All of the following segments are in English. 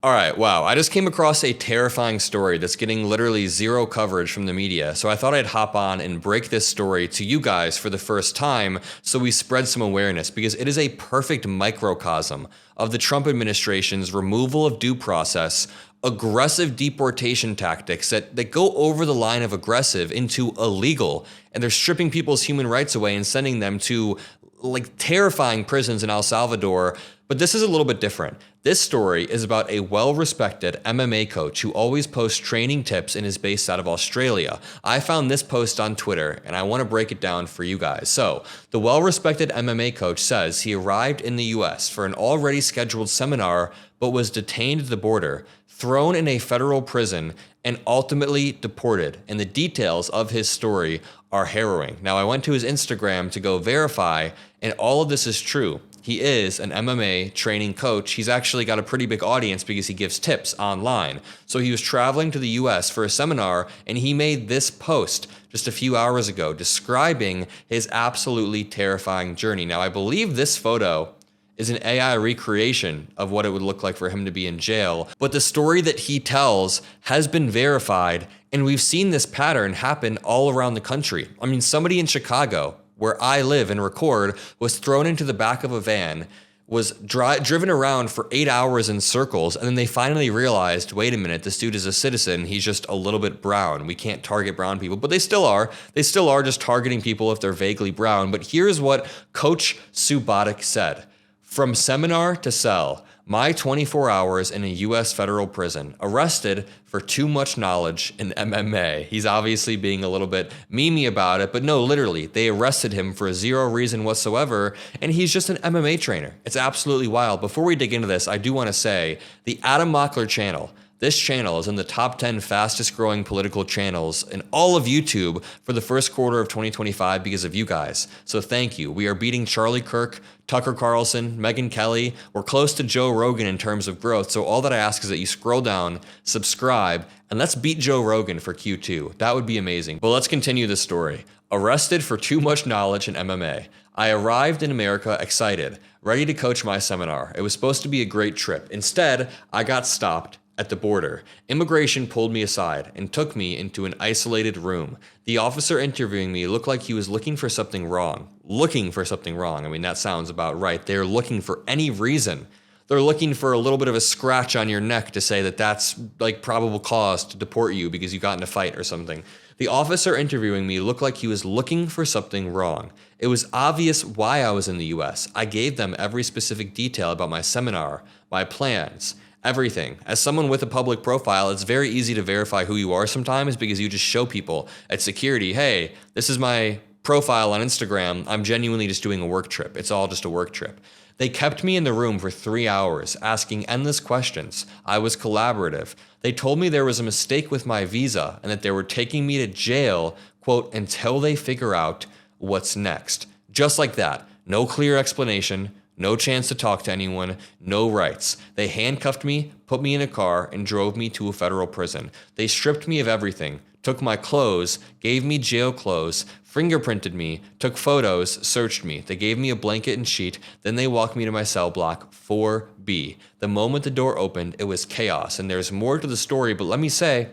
All right, wow. I just came across a terrifying story that's getting literally zero coverage from the media. So I thought I'd hop on and break this story to you guys for the first time so we spread some awareness, because it is a perfect microcosm of the Trump administration's removal of due process, aggressive deportation tactics that go over the line of aggressive into illegal, and they're stripping people's human rights away and sending them to like terrifying prisons in El Salvador. But this is a little bit different. This story is about a well-respected MMA coach who always posts training tips and is based out of Australia. I found this post on Twitter and I want to break it down for you guys. So, the well-respected MMA coach says he arrived in the US for an already scheduled seminar but was detained at the border, thrown in a federal prison, and ultimately deported. And the details of his story are harrowing. Now, I went to his Instagram to go verify, and all of this is true. He is an MMA training coach. He's actually got a pretty big audience because he gives tips online. So he was traveling to the US for a seminar, and he made this post just a few hours ago describing his absolutely terrifying journey. Now, I believe this photo is an AI recreation of what it would look like for him to be in jail. But the story that he tells has been verified, and we've seen this pattern happen all around the country. I mean, somebody in Chicago, where I live and record, was thrown into the back of a van, was driven around for 8 hours in circles, and then they finally realized, wait a minute, this dude is a citizen, he's just a little bit brown. We can't target brown people, but they still are. They still are just targeting people if they're vaguely brown. But here's what Coach Subotic said. From seminar to cell, my 24 hours in a U.S. federal prison, arrested for too much knowledge in MMA. He's obviously being a little bit memey about it, but no, literally, they arrested him for zero reason whatsoever, and he's just an MMA trainer. It's absolutely wild. Before we dig into this, I do want to say, the Adam Mockler channel, this channel is in the top 10 fastest growing political channels in all of YouTube for the first quarter of 2025 because of you guys. So thank you. We are beating Charlie Kirk, Tucker Carlson, Megyn Kelly. We're close to Joe Rogan in terms of growth. So all that I ask is that you scroll down, subscribe, and let's beat Joe Rogan for Q2. That would be amazing. But let's continue the story. Arrested for too much knowledge in MMA. I arrived in America excited, ready to coach my seminar. It was supposed to be a great trip. Instead, I got stopped at the border. Immigration pulled me aside and took me into an isolated room. The officer interviewing me looked like he was looking for something wrong. I mean, that sounds about right. They're looking for any reason. They're looking for a little bit of a scratch on your neck to say that that's like probable cause to deport you because you got in a fight or something. The officer interviewing me looked like he was looking for something wrong. It was obvious why I was in the US. I gave them every specific detail about my seminar, my plans, everything. As someone with a public profile, it's very easy to verify who you are sometimes because you just show people at security, hey, this is my profile on Instagram. I'm genuinely just doing a work trip. It's all just a work trip. They kept me in the room for 3 hours, asking endless questions. I was collaborative. They told me there was a mistake with my visa and that they were taking me to jail, quote, until they figure out what's next. Just like that. No clear explanation. No chance to talk to anyone, no rights. They handcuffed me, put me in a car, and drove me to a federal prison. They stripped me of everything, took my clothes, gave me jail clothes, fingerprinted me, took photos, searched me. They gave me a blanket and sheet, then they walked me to my cell block 4B. The moment the door opened, it was chaos, and there's more to the story, but let me say,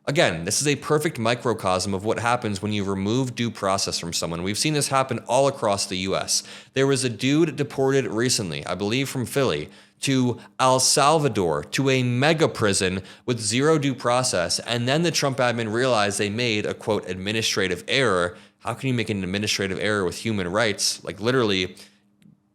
again, this is a perfect microcosm of what happens when you remove due process from someone. We've seen this happen all across the US. There was a dude deported recently, I believe from Philly, to El Salvador, to a mega prison with zero due process. And then the Trump admin realized they made a, quote, administrative error. How can you make an administrative error with human rights? Like literally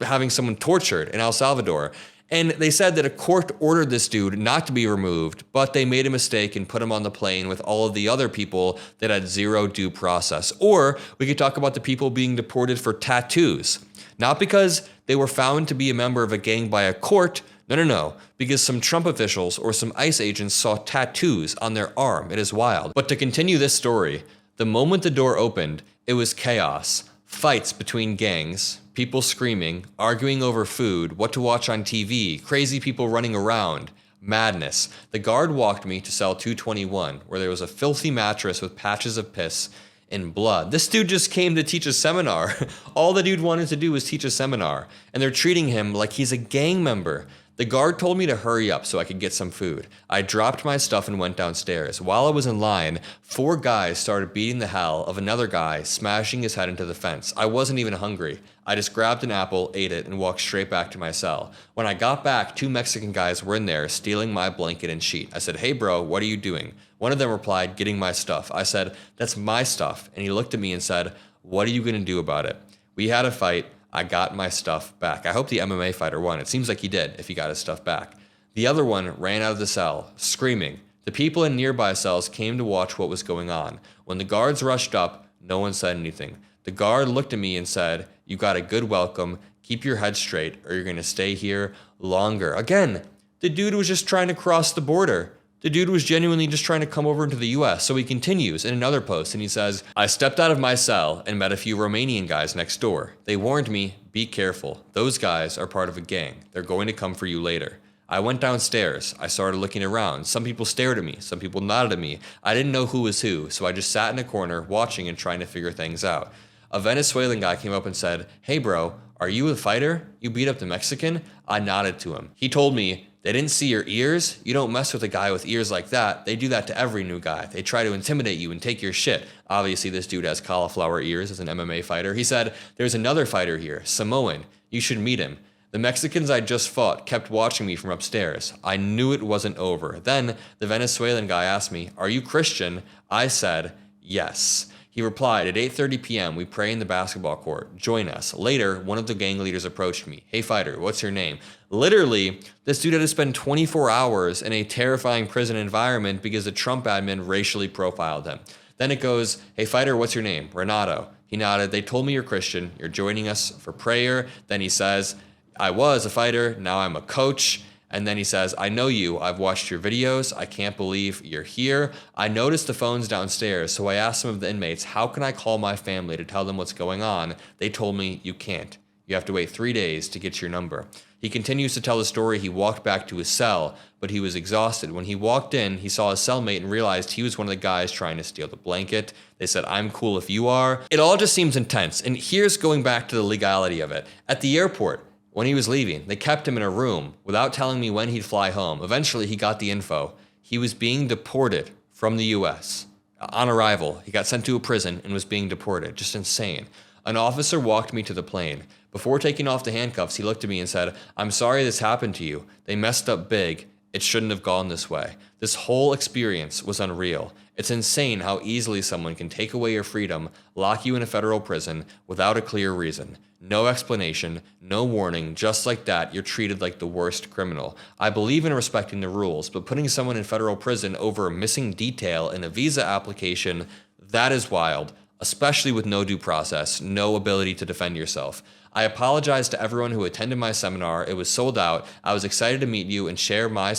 having someone tortured in El Salvador. And they said that a court ordered this dude not to be removed, but they made a mistake and put him on the plane with all of the other people that had zero due process. Or we could talk about the people being deported for tattoos. Not because they were found to be a member of a gang by a court. No. Because some Trump officials or some ICE agents saw tattoos on their arm. It is wild. But to continue this story, the moment the door opened, it was chaos. Fights between gangs, people screaming, arguing over food, what to watch on TV, crazy people running around, madness. The guard walked me to cell 221, where there was a filthy mattress with patches of piss and blood. This dude just came to teach a seminar. All the dude wanted to do was teach a seminar, and they're treating him like he's a gang member. The guard told me to hurry up so I could get some food. I dropped my stuff and went downstairs. While I was in line, 4 guys started beating the hell of another guy, smashing his head into the fence. I wasn't even hungry. I just grabbed an apple, ate it, and walked straight back to my cell. When I got back, 2 Mexican guys were in there stealing my blanket and sheet. I said, "Hey bro, what are you doing?" One of them replied, "Getting my stuff." I said, "That's my stuff." And he looked at me and said, "What are you going to do about it?" We had a fight. I got my stuff back. I hope the MMA fighter won. It seems like he did if he got his stuff back. The other one ran out of the cell, screaming. The people in nearby cells came to watch what was going on. When the guards rushed up, no one said anything. The guard looked at me and said, "You got a good welcome. Keep your head straight or you're going to stay here longer." Again, the dude was just trying to cross the border. The dude was genuinely just trying to come over into the US. So he continues in another post and he says, "I stepped out of my cell and met a few Romanian guys next door. They warned me, be careful. Those guys are part of a gang. They're going to come for you later." I went downstairs. I started looking around. Some people stared at me. Some people nodded at me. I didn't know who was who, so I just sat in a corner watching and trying to figure things out. A Venezuelan guy came up and said, "Hey bro, are you a fighter? You beat up the Mexican?" I nodded to him. He told me, "They didn't see your ears? You don't mess with a guy with ears like that. They do that to every new guy. They try to intimidate you and take your shit." Obviously, this dude has cauliflower ears as an MMA fighter. He said, "There's another fighter here, Samoan. You should meet him." The Mexicans I just fought kept watching me from upstairs. I knew it wasn't over. Then the Venezuelan guy asked me, "Are you Christian?" I said, "Yes." He replied, "At 8:30 p.m., we pray in the basketball court. Join us." Later, one of the gang leaders approached me. "Hey fighter, what's your name?" Literally, this dude had to spend 24 hours in a terrifying prison environment because the Trump admin racially profiled him. Then it goes, "Hey fighter, what's your name?" "Renato." He nodded. "They told me you're Christian. You're joining us for prayer." Then he says, "I was a fighter. Now I'm a coach." And then he says, "I know you. I've watched your videos. I can't believe you're here." I noticed the phones downstairs, so I asked some of the inmates, "How can I call my family to tell them what's going on?" They told me, "You can't. You have to wait 3 days to get your number." He continues to tell the story. He walked back to his cell, but he was exhausted. When he walked in, he saw his cellmate and realized he was one of the guys trying to steal the blanket. They said, "I'm cool if you are." It all just seems intense. And here's going back to the legality of it. At the airport, when he was leaving, they kept him in a room without telling me when he'd fly home. Eventually, he got the info. He was being deported from the US. On arrival, he got sent to a prison and was being deported. Just insane. An officer walked me to the plane. Before taking off the handcuffs, he looked at me and said, "I'm sorry this happened to you. They messed up big. It shouldn't have gone this way." This whole experience was unreal. It's insane how easily someone can take away your freedom, lock you in a federal prison without a clear reason. No explanation, no warning, just like that, you're treated like the worst criminal. I believe in respecting the rules, but putting someone in federal prison over a missing detail in a visa application, that is wild, especially with no due process, no ability to defend yourself. I apologize to everyone who attended my seminar. It was sold out. I was excited to meet you and share my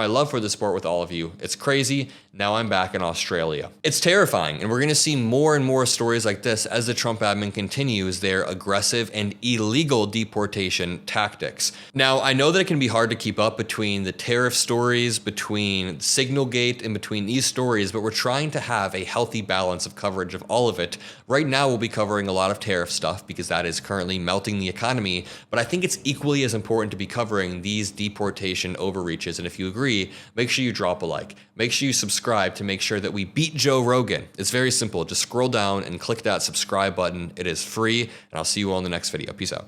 love for the sport with all of you. It's crazy. Now I'm back in Australia. It's terrifying, and we're going to see more and more stories like this as the Trump admin continues their aggressive and illegal deportation tactics. Now, I know that it can be hard to keep up between the tariff stories, between Signalgate, and between these stories, but we're trying to have a healthy balance of coverage of all of it. Right now, we'll be covering a lot of tariff stuff because that is currently melting the economy, but I think it's equally as important to be covering these deportation overreaches, and if you agree, make sure you drop a like. Make sure you subscribe to make sure that we beat Joe Rogan. It's very simple. Just scroll down and click that subscribe button. It is free, and I'll see you all in the next video. Peace out.